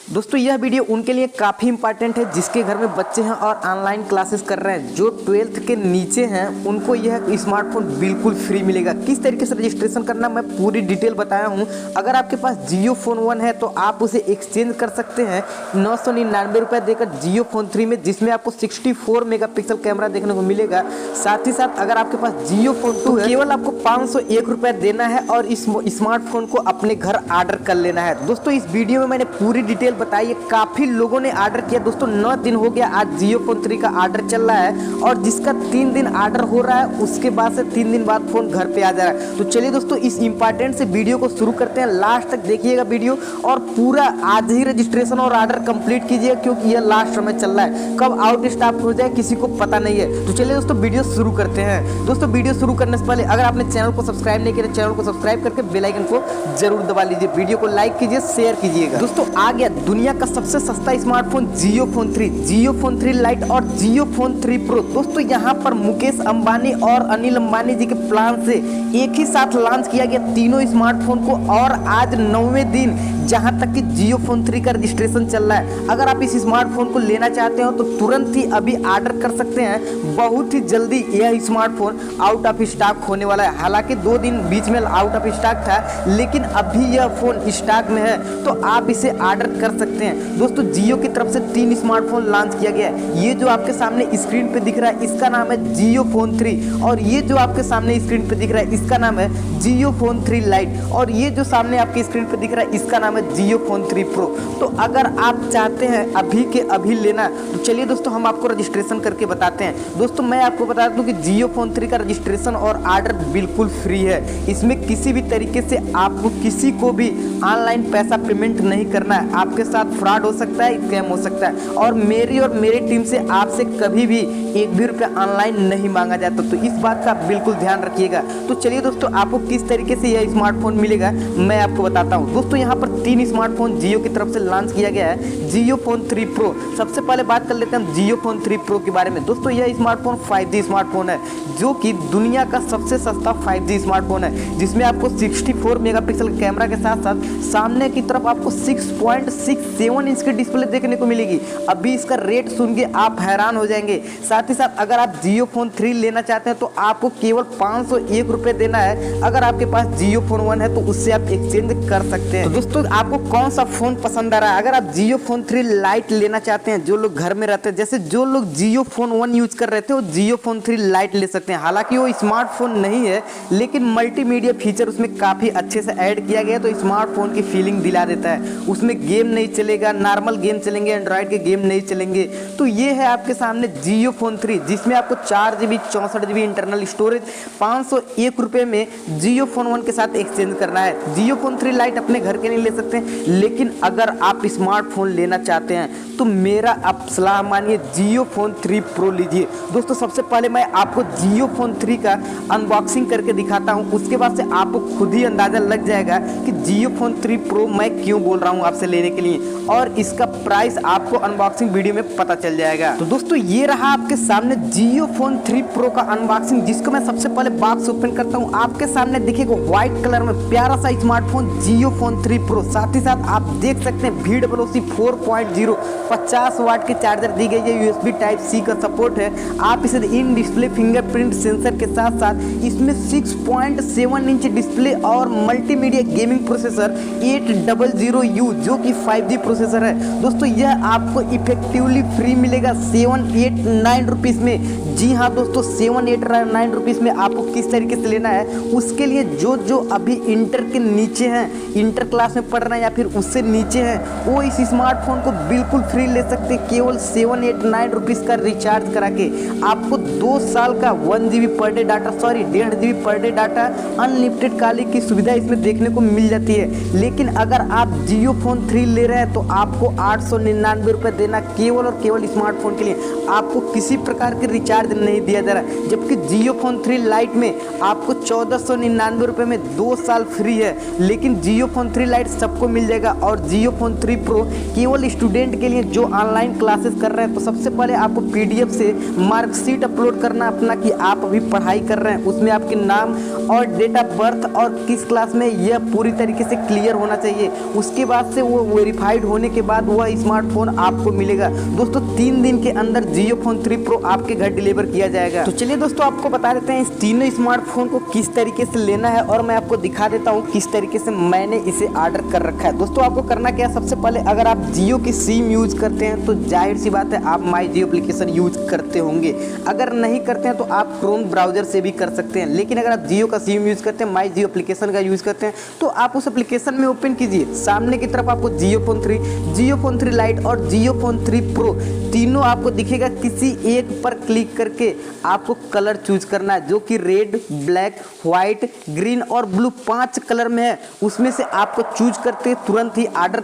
दोस्तों यह वीडियो उनके लिए काफ़ी इंपॉर्टेंट है जिसके घर में बच्चे हैं और ऑनलाइन क्लासेस कर रहे हैं। जो 12th के नीचे हैं उनको यह स्मार्टफोन बिल्कुल फ्री मिलेगा। किस तरीके से रजिस्ट्रेशन करना मैं पूरी डिटेल बताया हूं। अगर आपके पास जियो फोन 1 है तो आप उसे एक्सचेंज कर सकते हैं 999 रुपये देकर जियो फोन 3 में, जिसमें आपको 64 मेगापिक्सल कैमरा देखने को मिलेगा। साथ ही साथ अगर आपके पास जियो फोन 2 है केवल आपको 501 रुपये देना है और इस स्मार्टफोन को अपने घर ऑर्डर कर लेना है। दोस्तों इस वीडियो में मैंने पूरी डिटेल बताइए, काफी लोगों ने ऑर्डर किया। दोस्तों 9 दिन हो गया, आज जियो फोन 3 का ऑर्डर चल रहा है और जिसका 3 दिन ऑर्डर हो रहा है उसके बाद से 3 दिन बाद फोन घर पे आ जा रहा है। तो चलिए दोस्तों इस इंपॉर्टेंट से वीडियो को शुरू करते हैं। लास्ट तक देखिएगा वीडियो और पूरा आज ही रजिस्ट्रेशन और ऑर्डर कंप्लीट कीजिएगा क्योंकि यह लास्ट समय चल रहा है। कब आउट स्टॉक हो जाए किसी को पता नहीं है। तो चलिए दोस्तों वीडियो शुरू करते हैं। दोस्तों वीडियो शुरू करने से पहले अगर आपने चैनल को सब्सक्राइब नहीं किया, चैनल को सब्सक्राइब करके बेल आइकन को जरूर दबा लीजिए। वीडियो को लाइक कीजिए, शेयर कीजिएगा। दोस्तों आ गया दुनिया का सबसे सस्ता स्मार्टफोन जियो फोन 3, जियो फोन 3 लाइट और जियो फोन 3 प्रो। दोस्तों यहाँ पर मुकेश अंबानी और अनिल अंबानी जी के प्लान से एक ही साथ लॉन्च किया गया तीनों स्मार्टफोन को और आज 9वें दिन जहां तक कि जियो फोन 3 का रजिस्ट्रेशन चल रहा है। अगर आप इस स्मार्टफोन को लेना चाहते हो तो तुरंत ही अभी ऑर्डर कर सकते हैं। बहुत ही जल्दी यह स्मार्टफोन आउट ऑफ स्टॉक होने वाला है। हालांकि 2 दिन बीच में आउट ऑफ स्टॉक था लेकिन अभी यह फोन स्टॉक में है तो आप इसे ऑर्डर कर सकते हैं। दोस्तों जियो की तरफ से 3 स्मार्टफोन लॉन्च किया गया है। ये जो आपके सामने स्क्रीन पे दिख रहा है इसका नाम है जियो फोन 3 और ये जो आपके सामने स्क्रीन पे दिख रहा है इसका नाम है जियो फोन 3 लाइट और ये जो सामने आपके स्क्रीन पे दिख रहा है इसका नाम है जियो फोन 3 प्रो। तो अगर आप चाहते हैं अभी के अभी लेना तो चलिए दोस्तों हम आपको रजिस्ट्रेशन करके बताते हैं। दोस्तों मैं आपको बता दूं कि जियो फोन 3 का रजिस्ट्रेशन और ऑर्डर बिल्कुल फ्री है। इसमें किसी भी तरीके से आपको किसी को भी ऑनलाइन पैसा पेमेंट नहीं करना है। आपके साथ फ्रॉड हो सकता है, स्कैम हो सकता है और मेरी टीम से आपसे कभी भी एक भी रुपया ऑनलाइन नहीं मांगा जाता। तो इस बात का बिल्कुल ध्यान रखिएगा। तो चलिए दोस्तों आपको किस तरीके से यह स्मार्टफोन मिलेगा मैं आपको बताता हूँ। दोस्तों यहाँ पर 3 स्मार्टफोन जियो की तरफ से लॉन्च किया गया है। जियो फोन 3 प्रो, सबसे पहले बात कर लेते हैं हम जियो फोन 3 प्रो के बारे में। दोस्तों यह स्मार्टफोन 5G स्मार्टफोन है जो कि दुनिया का सबसे सस्ता 5G स्मार्टफोन है जिसमें आपको 64 मेगापिक्सल कैमरा के साथ साथ सामने की तरफ आपको 6.67 इंच की डिस्प्ले देखने को मिलेगी। अभी इसका रेट सुन के आप हैरान हो जाएंगे। साथ ही साथ अगर आप जियो फोन 3 लेना चाहते हैं तो आपको केवल 501 रुपये देना है। अगर आपके पास जियो फोन 1 है तो उससे आप एक्सचेंज कर सकते हैं। तो दोस्तों आपको कौन सा फोन पसंद आ रहा है? अगर आप जियो फोन 3 लाइट लेना चाहते हैं, जो लोग घर में रहते हैं, जैसे जो लोग जियो फोन 1 यूज कर रहे थे वो जियो फोन 3 लाइट ले सकते हैं। हालांकि वो स्मार्टफोन नहीं है लेकिन मल्टीमीडिया फीचर उसमें काफी अच्छे से ऐड किया गया तो स्मार्टफोन की फीलिंग दिला देता है। उसमें गेम नहीं चलेगा, नॉर्मल गेम चलेंगे, एंड्रॉइड के गेम नहीं चलेंगे। तो ये है आपके सामने जियो फोन 3 जिसमें आपको 4GB 64GB इंटरनल स्टोरेज 501 रुपये में जियो फोन 1 के साथ एक्सचेंज करना है। जियो फोन 3 लाइट अपने घर के नहीं ले सकते लेकिन अगर आप स्मार्टफोन लेना चाहते हैं तो मेरा आप सलाह मानिए जियो फोन 3 प्रो लीजिए। दोस्तों सबसे पहले मैं आपको जियो फोन 3 का अनबॉक्सिंग करके दिखाता हूं, उसके बाद से आपको खुद ही अंदाजा लग जाएगा कि जियो फोन 3 प्रो मैं क्यों बोल रहा हूं आपसे लेने के लिए और इसका प्राइस आपको अनबॉक्सिंग वीडियो में पता चल जाएगा। तो दोस्तों ये रहा आपके सामने जियो फोन 3 प्रो का अनबॉक्सिंग, जिसको मैं सबसे पहले बॉक्स ओपन करता हूं। आपके सामने दिखेगा व्हाइट कलर में प्यारा सा स्मार्टफोन जियो फोन 3 प्रो। साथ ही साथ आप देख सकते हैं VWC 4.0 50 वाट के चार्जर दी गई है। USB टाइप C का सपोर्ट है। आप इसे इन डिस्प्ले फिंगरप्रिंट सेंसर के साथ साथ इसमें 6.7 इंच डिस्प्ले और मल्टीमीडिया गेमिंग प्रोसेसर 800U जो कि 5G प्रोसेसर है। दोस्तों यह आपको इफेक्टिवली फ्री मिलेगा 789 रुपीज़ में। जी हाँ दोस्तों 789 रुपीज़ में आपको किस तरीके से लेना है उसके लिए जो अभी इंटर के नीचे हैं, इंटर क्लास में पढ़ रहे हैं या फिर उससे नीचे हैं, वो इस स्मार्टफोन को बिल्कुल फ्री ले सकते हैं केवल 789 रुपीज़ का रिचार्ज करा के। आपको 2 साल का 1GB per day data 1.5GB per day data unlimited calling की सुविधा इसमें देखने को मिल जाती है। लेकिन अगर आप जियो फोन 3 ले रहे हैं तो आपको 899 रुपये देना केवल और केवल स्मार्टफोन के लिए। आपको किसी प्रकार के रिचार्ज नहीं दिया जा रहा है, जबकि जियो फोन 3 लाइट में आपको 1499 रुपये में 2 साल फ्री है। लेकिन जियो फोन 3 लाइट सबको मिल जाएगा और जियो फोन 3 प्रो केवल स्टूडेंट के लिए जो ऑनलाइन क्लासेस कर रहे हैं तो सबसे पहले आपको पीडीएफ से मार्कशीट अपलोड करना अपना कि आप अभी पढ़ाई कर रहे हैं, उसमें आपके नाम और डेट ऑफ बर्थ और किस क्लास में यह पूरी तरीके से क्लियर होना चाहिए। उसके बाद से वो वेरीफाइड होने के बाद वह स्मार्टफोन आपको मिलेगा। दोस्तों 3 दिन के अंदर जियो फोन 3 प्रो आपके घर डिलीवर किया जाएगा। तो चलिए दोस्तों आपको बता देते हैं इस तीनों स्मार्टफोन को किस तरीके से लेना है और मैं आपको दिखा देता हूँ किस तरीके से मैंने इसे ऑर्डर कर रखा है। दोस्तों आपको करना क्या है, सबसे पहले अगर आप जियो की सिम यूज करते हैं तो जाहिर सी बात है आप माई जियो एप्लीकेशन यूज करते होंगे। अगर नहीं करते हैं तो आप क्रोम ब्राउजर से भी कर सकते हैं, लेकिन अगर आप जियो का सिम यूज करते हैं, माई जियो एप्लीकेशन का यूज करते हैं तो आप उस एप्लीकेशन में ओपन कीजिए। सामने की तरफ आपको जियो फोन 3 लाइट और जियो फोन 3 प्रो तीनों आपको दिखेगा। किसी एक पर क्लिक करके आपको कलर चूज करना है जो कि रेड, ब्लैक, व्हाइट, ग्रीन और ब्लू 5 कलर में है। उसमें से आपको चूज करते तुरंत ही ऑर्डर